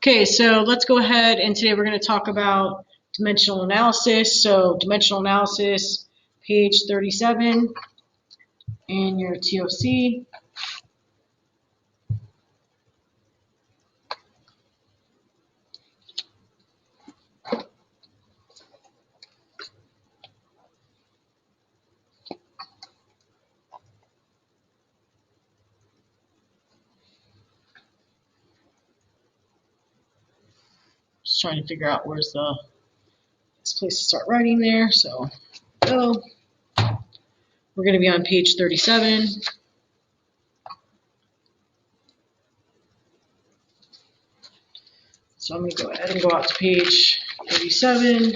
Okay, so let's go ahead and today we're going to talk about dimensional analysis. So dimensional analysis, page 37 in your TOC. Just trying to figure out where's the best place to start writing there. So go. We're going to be on page 37. So I'm going to go ahead and go out to page 37.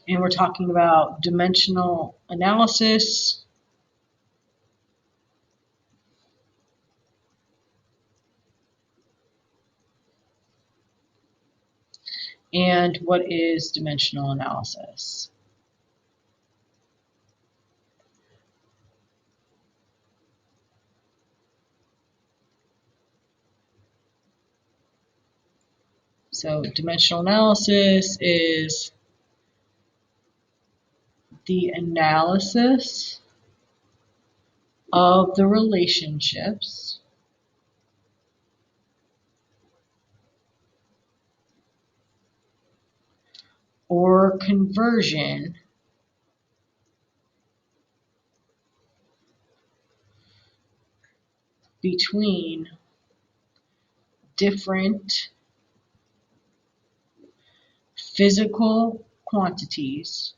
And we're talking about dimensional analysis. And what is dimensional analysis? So dimensional analysis is the analysis of the relationships or conversion between different physical quantities.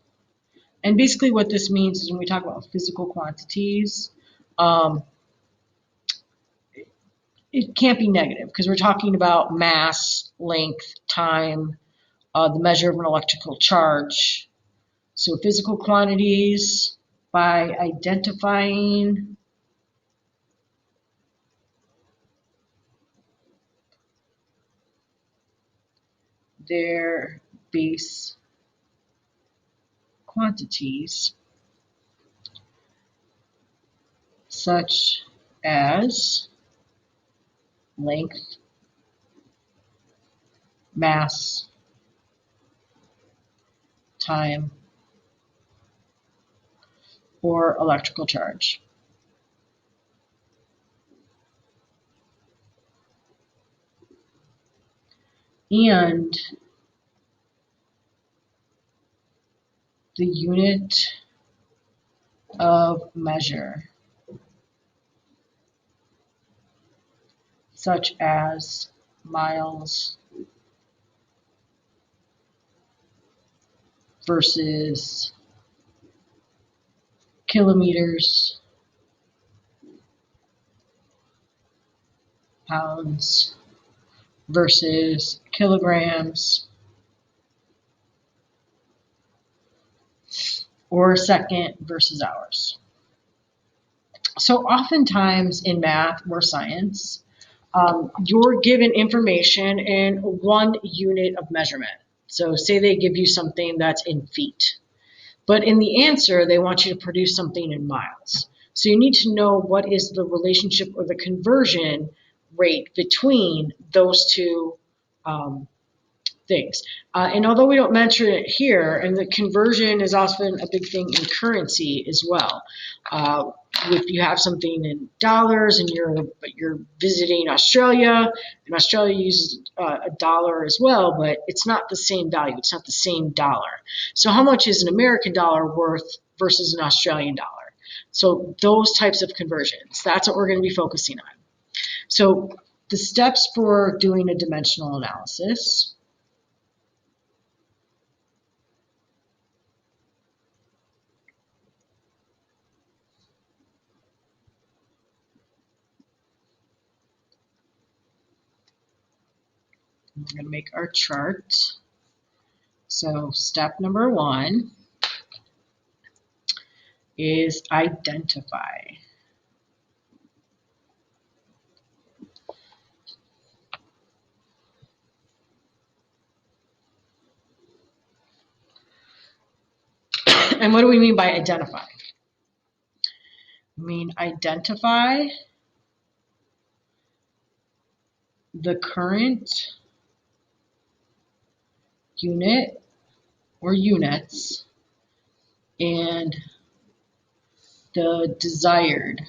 And basically what this means is when we talk about physical quantities, it can't be negative because we're talking about mass, length, time, the measure of an electrical charge. So physical quantities, by identifying their base quantities, such as length, mass, time, or electrical charge. And the unit of measure, such as miles versus kilometers, pounds versus kilograms, or second versus hours. So oftentimes in math or science, you're given information in one unit of measurement. So say they give you something that's in feet, but in the answer, they want you to produce something in miles. So you need to know what is the relationship or the conversion rate between those two things. And although we don't mention it here, and the conversion is often a big thing in currency as well. If you have something in dollars and you're visiting Australia, and Australia uses a dollar as well, but it's not the same value. It's not the same dollar. So how much is an American dollar worth versus an Australian dollar? So those types of conversions, that's what we're going to be focusing on. So the steps for doing a dimensional analysis. We're going to make our chart. So step number 1 is identify. And what do we mean by identify? mean identify the current unit or units and the desired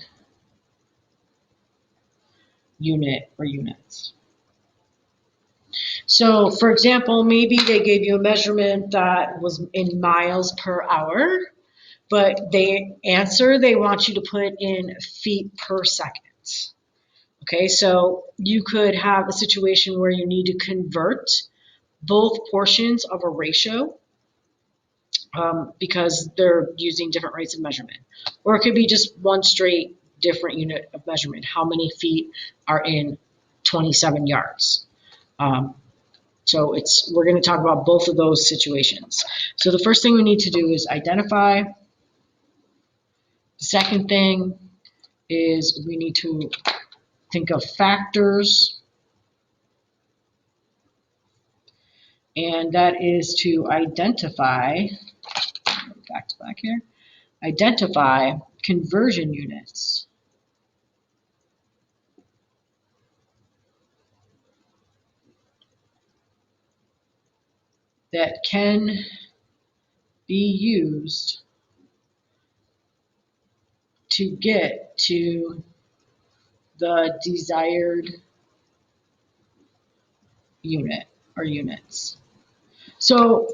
unit or units. So, for example, maybe they gave you a measurement that was in miles per hour, but they want you to put in feet per second. Okay, so you could have a situation where you need to convert both portions of a ratio because they're using different rates of measurement. Or it could be just one straight different unit of measurement. How many feet are in 27 yards? So we're going to talk about both of those situations. So the first thing we need to do is identify. The second thing is we need to think of factors, and that is to identify, back here, identify conversion units that can be used to get to the desired unit or units. So,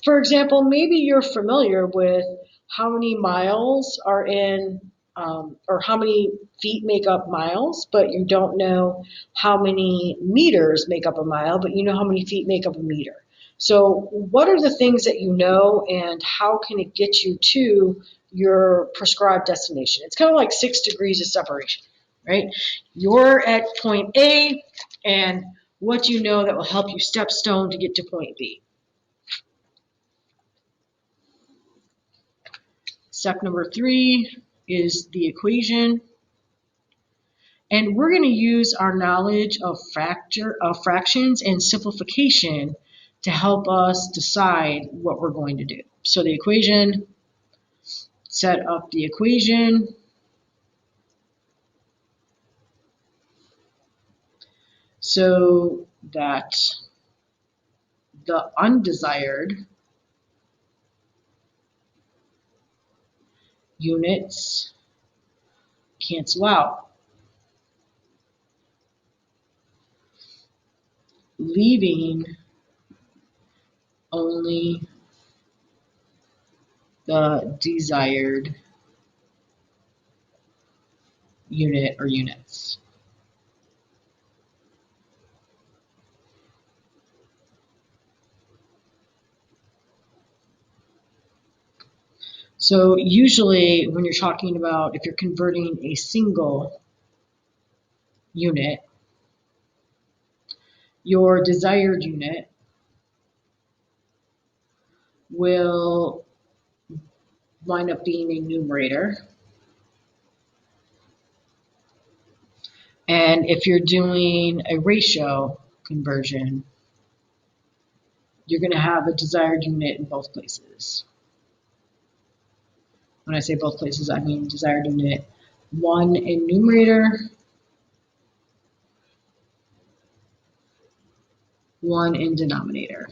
for example, maybe you're familiar with how many miles are in, or how many feet make up miles, but you don't know how many meters make up a mile, but you know how many feet make up a meter. So what are the things that you know, and how can it get you to your prescribed destination? It's kind of like 6 degrees of separation, right? You're at point A, and what do you know that will help you step stone to get to point B? Step number 3 is the equation. And we're going to use our knowledge of fractions and simplification to help us decide what we're going to do. So the equation, set up the equation. So that the undesired units cancel out, leaving only the desired unit or units. So usually when you're talking about if you're converting a single unit, your desired unit will wind up being a numerator. And if you're doing a ratio conversion, you're going to have a desired unit in both places. When I say both places, I mean desired unit, one in numerator, one in denominator.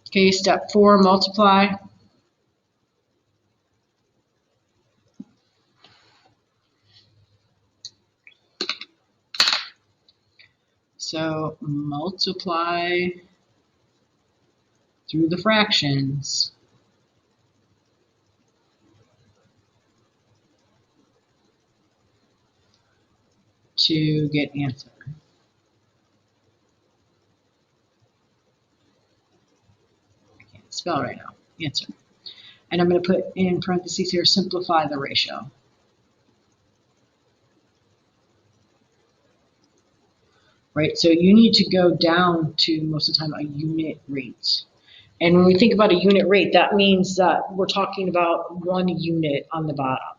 Okay, step 4, multiply. So multiply through the fractions to get answer. I can't spell right now. Answer. And I'm going to put in parentheses here, simplify the ratio. Right, so you need to go down to, most of the time, a unit rate. And when we think about a unit rate, that means that we're talking about 1 unit on the bottom.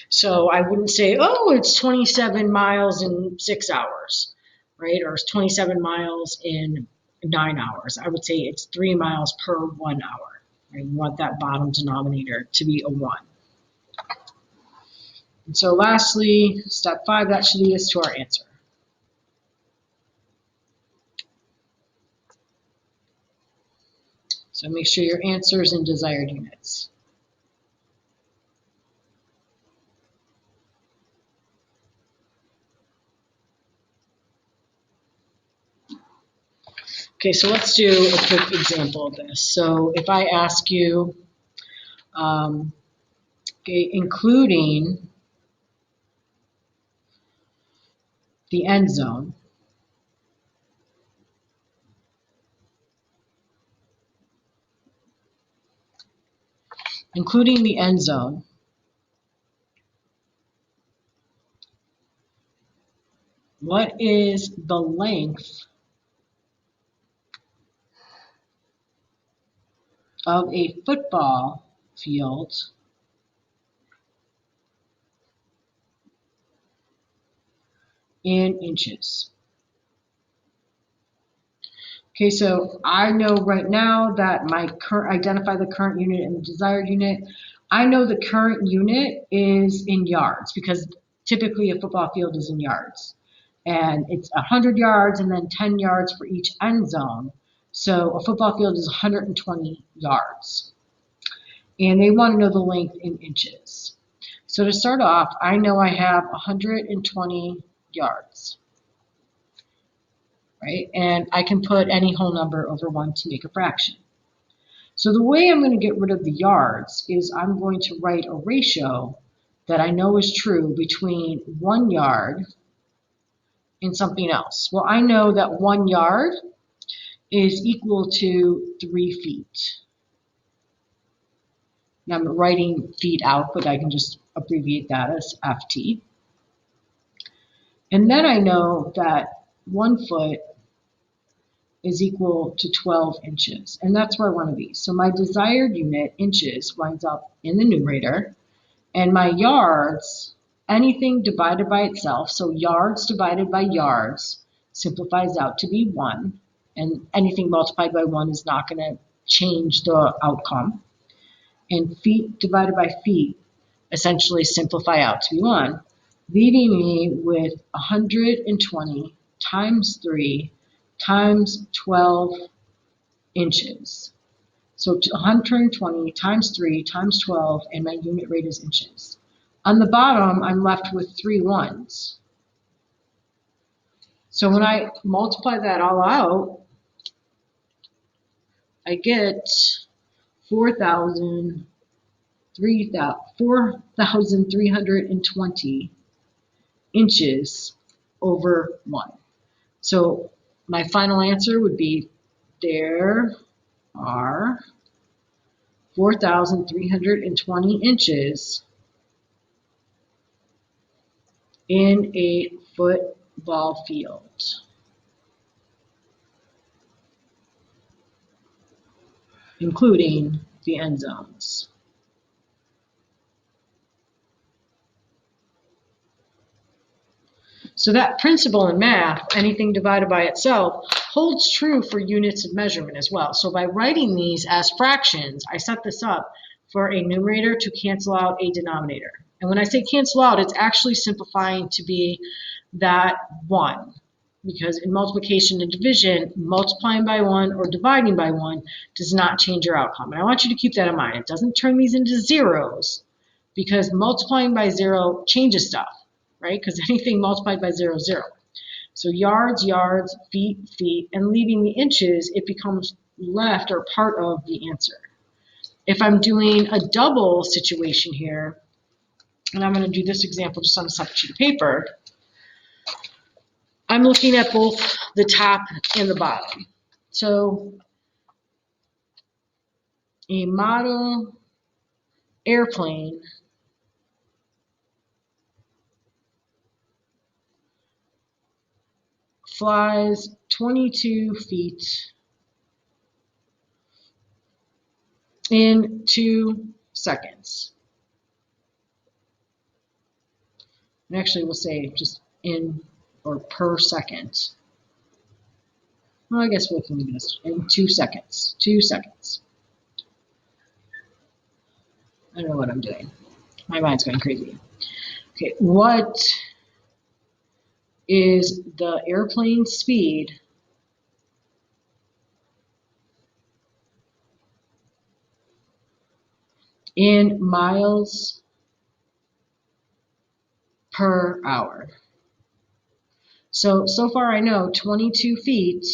So I wouldn't say, oh, it's 27 miles in 6 hours. right? Or it's 27 miles in 9 hours. I would say it's 3 miles per 1 hour. Right? You want that bottom denominator to be a 1. And so lastly, step 5, that should lead us to our answer. So make sure your answer is in desired units. Okay, so let's do a quick example of this. So if I ask you, okay, including the end zone, what is the length of a football field in inches? Okay, so I know right now that my identify the current unit and the desired unit. I know the current unit is in yards because typically a football field is in yards. And it's 100 yards and then 10 yards for each end zone. So a football field is 120 yards. And they want to know the length in inches. So to start off, I know I have 120 yards. Right? And I can put any whole number over 1 to make a fraction. So the way I'm going to get rid of the yards is I'm going to write a ratio that I know is true between 1 yard and something else. Well, I know that 1 yard is equal to 3 feet. Now I'm writing feet out, but I can just abbreviate that as FT. And then I know that 1 foot is equal to 12 inches. And that's where I want to be. So my desired unit, inches, winds up in the numerator. And my yards, anything divided by itself, so yards divided by yards, simplifies out to be 1. And anything multiplied by 1 is not going to change the outcome. And feet divided by feet essentially simplify out to be 1, leaving me with 120 times 3 times 12 inches. So 120 times 3 times 12, and my unit rate is inches. On the bottom, I'm left with 3 ones. So when I multiply that all out, I get 4,320 inches over 1. So my final answer would be there are 4,320 inches in a football field. Including the end zones. So that principle in math, anything divided by itself, holds true for units of measurement as well. So by writing these as fractions, I set this up for a numerator to cancel out a denominator. And when I say cancel out, it's actually simplifying to be that 1. Because in multiplication and division, multiplying by 1 or dividing by 1 does not change your outcome. And I want you to keep that in mind. It doesn't turn these into zeros because multiplying by 0 changes stuff, right? Because anything multiplied by 0 is 0. So yards, yards, feet, feet, and leaving the inches, it becomes left or part of the answer. If I'm doing a double situation here, and I'm going to do this example just on a separate sheet of paper, I'm looking at both the top and the bottom. So a model airplane flies 22 feet in 2 seconds. And actually we'll say just in or per second. Well, I guess we can do this in 2 seconds. 2 seconds. I don't know what I'm doing. My mind's going crazy. Okay, what is the airplane speed in miles per hour? So far I know 22 feet,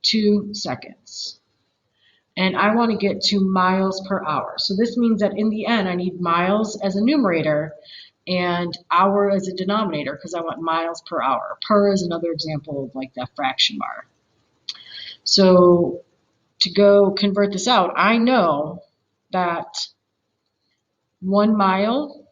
2 seconds. And I want to get to miles per hour. So this means that in the end, I need miles as a numerator and hour as a denominator because I want miles per hour. Per is another example of like that fraction bar. So to go convert this out, I know that 1 mile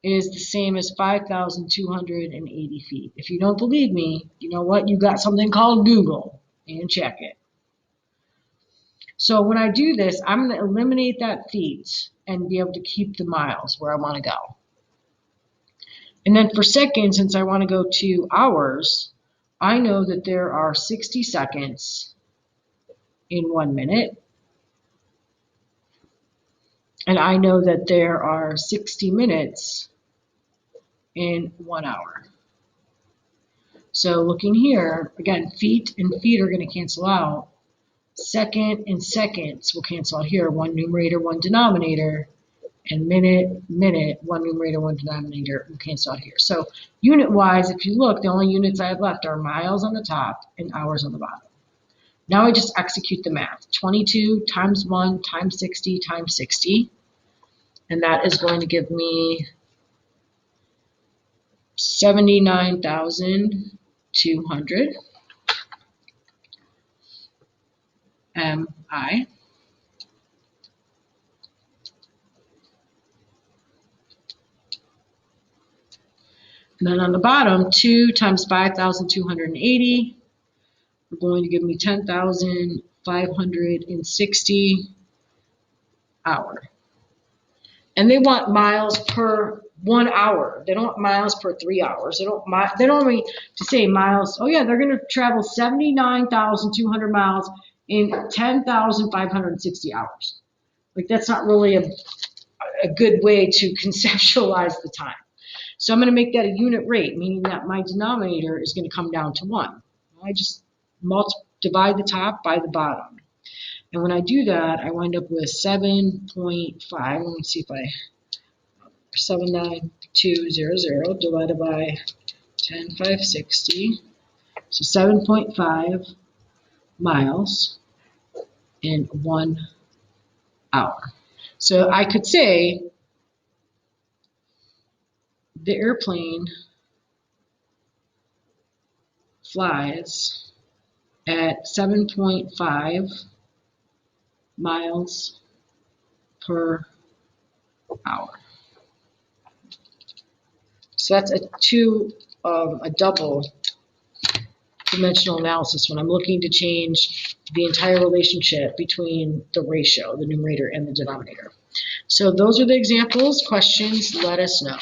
is the same as 5,280 feet. If you don't believe me, you know what? You got something called Google and check it. So when I do this, I'm going to eliminate that feet and be able to keep the miles where I want to go. And then for seconds, since I want to go to hours, I know that there are 60 seconds in 1 minute. And I know that there are 60 minutes in 1 hour. So looking here, again, feet and feet are going to cancel out. Second and seconds will cancel out here. 1 numerator, 1 denominator. And minute, 1 numerator, 1 denominator will cancel out here. So unit-wise, if you look, the only units I have left are miles on the top and hours on the bottom. Now I just execute the math. 22 times 1 times 60 times 60. And that is going to give me 79,200 MI. And then on the bottom, 2 times 5,280 are going to give me 10,560 hour. And they want miles per 1 hour. They don't want miles per 3 hours. They don't want me to say miles. Oh yeah, they're going to travel 79,200 miles in 10,560 hours. Like that's not really a good way to conceptualize the time. So I'm going to make that a unit rate, meaning that my denominator is going to come down to 1. I just divide the top by the bottom. And when I do that, I wind up with 7.5. Let me see if I 79200 divided by 10,560. So 7.5 miles in 1 hour. So I could say the airplane flies at 7.5 miles per hour. So that's a double dimensional analysis when I'm looking to change the entire relationship between the ratio, the numerator and the denominator. So those are the examples. Questions, let us know.